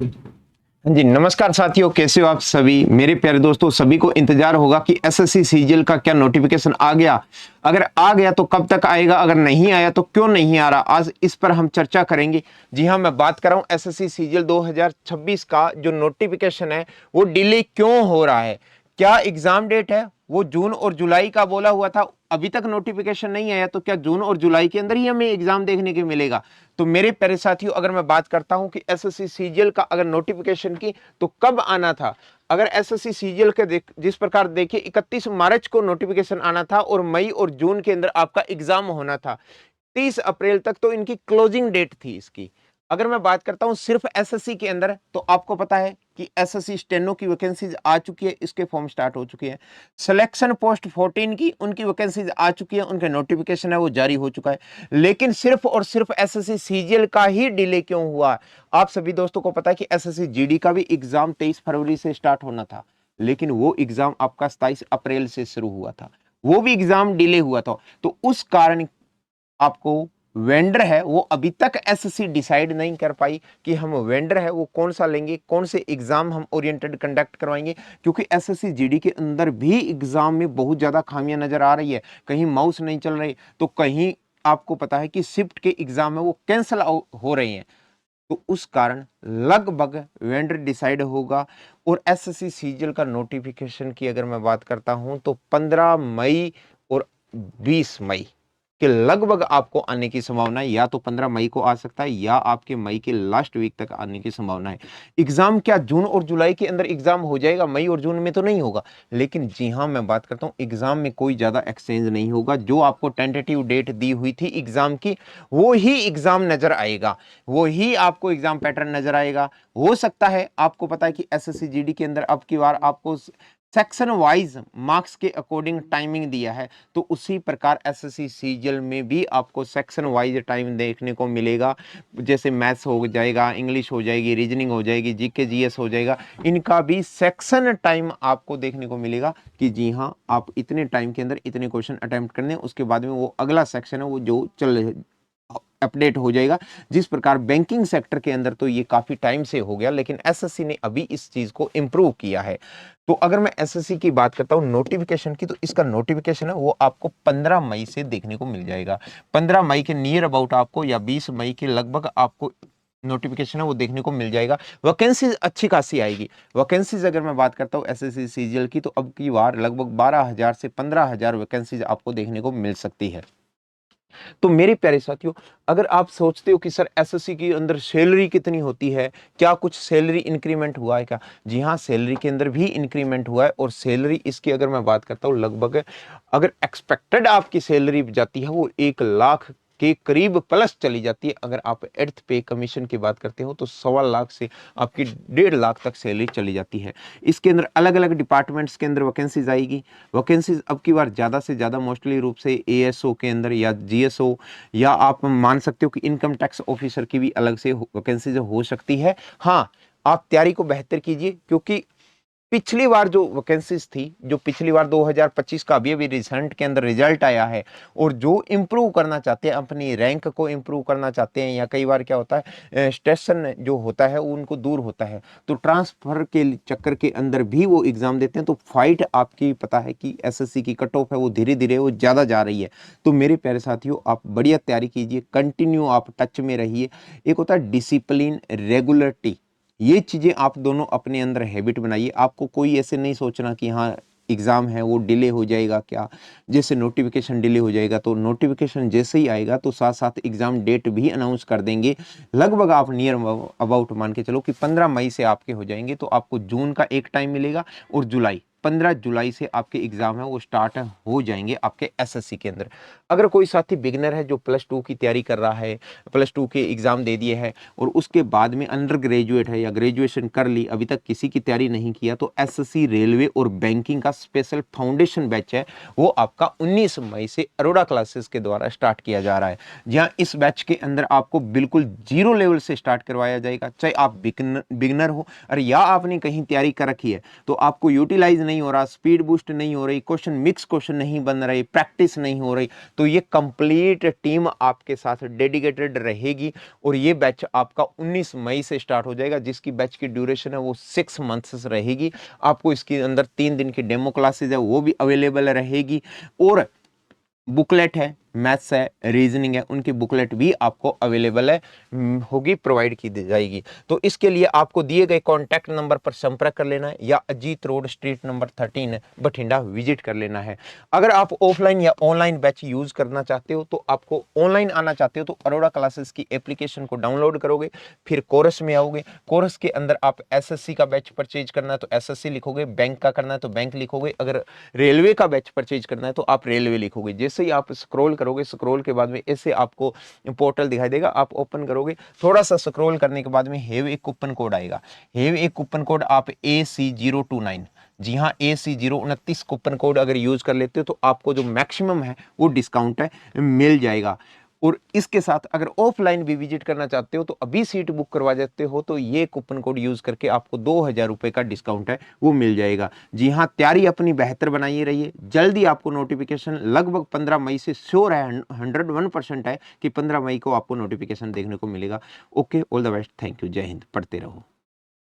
हाँ जी, नमस्कार साथियों, कैसे हो आप सभी मेरे प्यारे दोस्तों। सभी को इंतजार होगा कि एसएससी सीजीएल का क्या नोटिफिकेशन आ गया। अगर आ गया तो कब तक आएगा, अगर नहीं आया तो क्यों नहीं आ रहा, आज इस पर हम चर्चा करेंगे। जी हाँ, मैं बात कर रहा हूँ एसएससी सीजीएल 2026 का जो नोटिफिकेशन है वो डिले क्यों हो रहा है। क्या एग्जाम डेट है वो जून और जुलाई का बोला हुआ था, अभी तक नोटिफिकेशन नहीं आया, तो क्या जून और जुलाई के अंदर ही हमें एग्जाम देखने के मिलेगा। तो मेरे प्यारे साथियों, अगर मैं बात करता हूं कि एसएससी सीजीएल का अगर नोटिफिकेशन की तो कब आना था। अगर एसएससी सीजीएल के जिस प्रकार देखिए 31 मार्च को नोटिफिकेशन आना था और मई और जून के अंदर आपका एग्जाम होना था। 30 अप्रैल तक तो इनकी क्लोजिंग डेट थी इसकी। अगर मैं बात करता हूं सिर्फ एसएससी के अंदर, तो आपको पता है कि एसएससी स्टेनो की वैकेंसीज आ चुकी है, इसके फॉर्म स्टार्ट हो चुके हैं। सिलेक्शन पोस्ट 14 की उनकी वैकेंसीज आ चुकी है, उनके नोटिफिकेशन है वो जारी हो चुका है। लेकिन सिर्फ और सिर्फ एसएससी सीजीएल का ही डिले क्यों हुआ। आप सभी दोस्तों को पता है कि एसएससी जीडी का भी एग्जाम 23 फरवरी से स्टार्ट होना था, लेकिन वो एग्जाम आपका 27 अप्रैल से शुरू हुआ था, वो भी एग्जाम डिले हुआ था। तो उस कारण आपको वेंडर है वो अभी तक एसएससी डिसाइड नहीं कर पाई कि हम वेंडर है वो कौन सा लेंगे, कौन से एग्जाम हम ओरिएंटेड कंडक्ट करवाएंगे। क्योंकि एसएससी जीडी के अंदर भी एग्जाम में बहुत ज्यादा खामियां नजर आ रही है। कहीं माउस नहीं चल रही, तो कहीं आपको पता है कि शिफ्ट के एग्जाम है वो कैंसिल हो रहे हैं। तो उस कारण लगभग वेंडर डिसाइड होगा। और एसएससी सीजीएल का नोटिफिकेशन की अगर मैं बात करता हूं तो 15 मई और 20 मई के लगभग आपको आने की संभावना है। या तो 15 मई को आ सकता है या आपके मई के लास्ट वीक तक आने की संभावना है। एग्जाम क्या जून और जुलाई के अंदर एग्जाम हो जाएगा, मई और जून में तो नहीं होगा। लेकिन जी हाँ, मैं बात करता हूँ एग्जाम में कोई ज्यादा एक्सचेंज नहीं होगा। जो आपको टेंटेटिव डेट दी हुई थी एग्जाम की, वो ही एग्जाम नजर आएगा, वो ही आपको एग्जाम पैटर्न नजर आएगा। हो सकता है, आपको पता है कि एसएससी जीडी के अंदर अब की बार आपको सेक्शन वाइज मार्क्स के अकॉर्डिंग टाइमिंग दिया है, तो उसी प्रकार एसएससी सीजीएल में भी आपको सेक्शन वाइज टाइम देखने को मिलेगा। जैसे मैथ्स हो जाएगा, इंग्लिश हो जाएगी, रीजनिंग हो जाएगी, जीके जीएस हो जाएगा, इनका भी सेक्शन टाइम आपको देखने को मिलेगा कि जी हाँ, आप इतने टाइम के अंदर इतने क्वेश्चन अटेम्प्ट करने, उसके बाद में वो अगला सेक्शन है वो जो चल अपडेट हो जाएगा। जिस प्रकार बैंकिंग सेक्टर के अंदर तो ये काफी टाइम से हो गया, लेकिन एसएससी ने अभी इस चीज को इंप्रूव किया है। तो अगर मैं एसएससी की बात करता हूं नोटिफिकेशन की, तो इसका नोटिफिकेशन है वो आपको 15 मई से देखने को मिल जाएगा। 15 मई के नियर अबाउट आपको या 20 मई के लगभग आपको नोटिफिकेशन है वो देखने को मिल जाएगा। वैकेंसीज अच्छी खासी आएगी। वैकेंसीज अगर मैं बात करता हूँ एसएससी सीजीएल की, तो अब की बार लगभग 12,000 से 15,000 वैकेंसीज आपको देखने को मिल सकती है। तो मेरे प्यारे साथियों, अगर आप सोचते हो कि सर एसएससी के अंदर सैलरी कितनी होती है, क्या कुछ सैलरी इंक्रीमेंट हुआ है क्या। जी हाँ, सैलरी के अंदर भी इंक्रीमेंट हुआ है। और सैलरी इसकी अगर मैं बात करता हूँ लगभग, अगर एक्सपेक्टेड आपकी सैलरी जाती है वो 1 लाख के करीब प्लस चली जाती है। अगर आप एर्थ पे कमीशन की बात करते हो तो 1.25 लाख से आपकी 1.5 लाख तक सैलरी चली जाती है। इसके अंदर अलग अलग डिपार्टमेंट्स के अंदर वैकेंसीज आएगी। वैकेंसीज अब की बार ज़्यादा से ज़्यादा मोस्टली रूप से एएसओ के अंदर या जीएसओ, या आप मान सकते हो कि इनकम टैक्स ऑफिसर की भी अलग से वैकेंसीज हो सकती है। हाँ, आप तैयारी को बेहतर कीजिए, क्योंकि पिछली बार जो वैकेंसीज थी, जो पिछली बार 2025 का अभी अभी रिसेंट के अंदर रिजल्ट आया है, और जो इंप्रूव करना चाहते हैं, अपनी रैंक को इंप्रूव करना चाहते हैं, या कई बार क्या होता है स्टेशन जो होता है वो उनको दूर होता है, तो ट्रांसफर के चक्कर के अंदर भी वो एग्जाम देते हैं। तो फाइट आपकी पता है कि एसएससी की कट ऑफ है वो धीरे धीरे वो ज्यादा जा रही है। तो मेरे प्यारे साथियों, आप बढ़िया तैयारी कीजिए, कंटिन्यू आप टच में रहिए। एक होता है डिसिप्लिन, रेगुलरिटी, ये चीजें आप दोनों अपने अंदर हैबिट बनाइए। आपको कोई ऐसे नहीं सोचना कि हाँ एग्जाम है वो डिले हो जाएगा क्या। जैसे नोटिफिकेशन डिले हो जाएगा, तो नोटिफिकेशन जैसे ही आएगा तो साथ साथ एग्जाम डेट भी अनाउंस कर देंगे। लगभग आप नियर अबाउट मान के चलो कि 15 मई से आपके हो जाएंगे, तो आपको जून का एक टाइम मिलेगा और जुलाई 15 जुलाई से आपके एग्जाम है वो स्टार्ट हो जाएंगे आपके एसएससी के अंदर। अगर कोई साथी बिगनर है जो +2 की तैयारी कर रहा है, +2 के एग्जाम दे दिए है, और उसके बाद में अंडर ग्रेजुएट है या ग्रेजुएशन कर ली, अभी तक किसी की तैयारी नहीं किया, तो एसएससी रेलवे और बैंकिंग का स्पेशल फाउंडेशन बैच है वो आपका 19 मई से अरोड़ा क्लासेस के द्वारा स्टार्ट किया जा रहा है। जहां इस बैच के अंदर आपको बिल्कुल जीरो लेवल से स्टार्ट करवाया जाएगा। चाहे आप बिगनर हो और या आपने कहीं तैयारी कर रखी है, तो आपको यूटिलाइज नहीं हो रहा, स्पीड बूस्ट नहीं हो रही, क्वेश्चन मिक्स क्वेश्चन नहीं बन रहे, प्रैक्टिस नहीं हो रही, तो ये कंप्लीट टीम आपके साथ डेडिकेटेड रहेगी। और ये बैच आपका 19 मई से स्टार्ट हो जाएगा, जिसकी बैच की ड्यूरेशन है वो 6 मंथ्स रहेगी। आपको इसके अंदर 3 दिन की डेमो क्लासेज है वो भी अवेलेबल रहेगी, और बुकलेट है, मैथ्स है, रीजनिंग है, उनकी बुकलेट भी आपको अवेलेबल है, होगी, प्रोवाइड की जाएगी। तो इसके लिए आपको दिए गए कॉन्टैक्ट नंबर पर संपर्क कर लेना है, या Ajit road street number 13 Bathinda visit कर लेना है। अगर आप ऑफलाइन या ऑनलाइन बैच यूज करना चाहते हो, तो आपको ऑनलाइन आना चाहते हो तो अरोड़ा क्लासेस की एप्लीकेशन को डाउनलोड करोगे, फिर कोर्स में आओगे, कोर्स के अंदर आप एसएससी का बैच परचेज करना है तो एसएससी लिखोगे, बैंक का करना है तो बैंक लिखोगे, अगर रेलवे का बैच परचेज करना है तो आप रेलवे लिखोगे। जैसे ही आप स्क्रॉल करोगे, स्क्रॉल के बाद में ऐसे आपको पोर्टल दिखाई देगा, आप ओपन करोगे, थोड़ा सा स्क्रॉल करने के बाद में हेव एक कूपन कोड आएगा, हेव एक कूपन कोड आप AC029, जी हाँ AC029 कूपन कोड अगर यूज कर लेते हो तो आपको जो मैक्सिमम है वो डिस्काउंट है मिल जाएगा। और इसके साथ अगर ऑफलाइन भी विजिट करना चाहते हो तो अभी सीट बुक करवा देते हो तो ये कूपन कोड यूज करके आपको 2000 रुपए का डिस्काउंट है वो मिल जाएगा। जी हाँ, तैयारी अपनी बेहतर बनाइए रहिए, जल्दी आपको नोटिफिकेशन लगभग 15 मई से श्योर है, 101% है कि 15 मई को आपको नोटिफिकेशन देखने को मिलेगा। Okay, all the best, thank you, जय हिंद, पढ़ते रहो।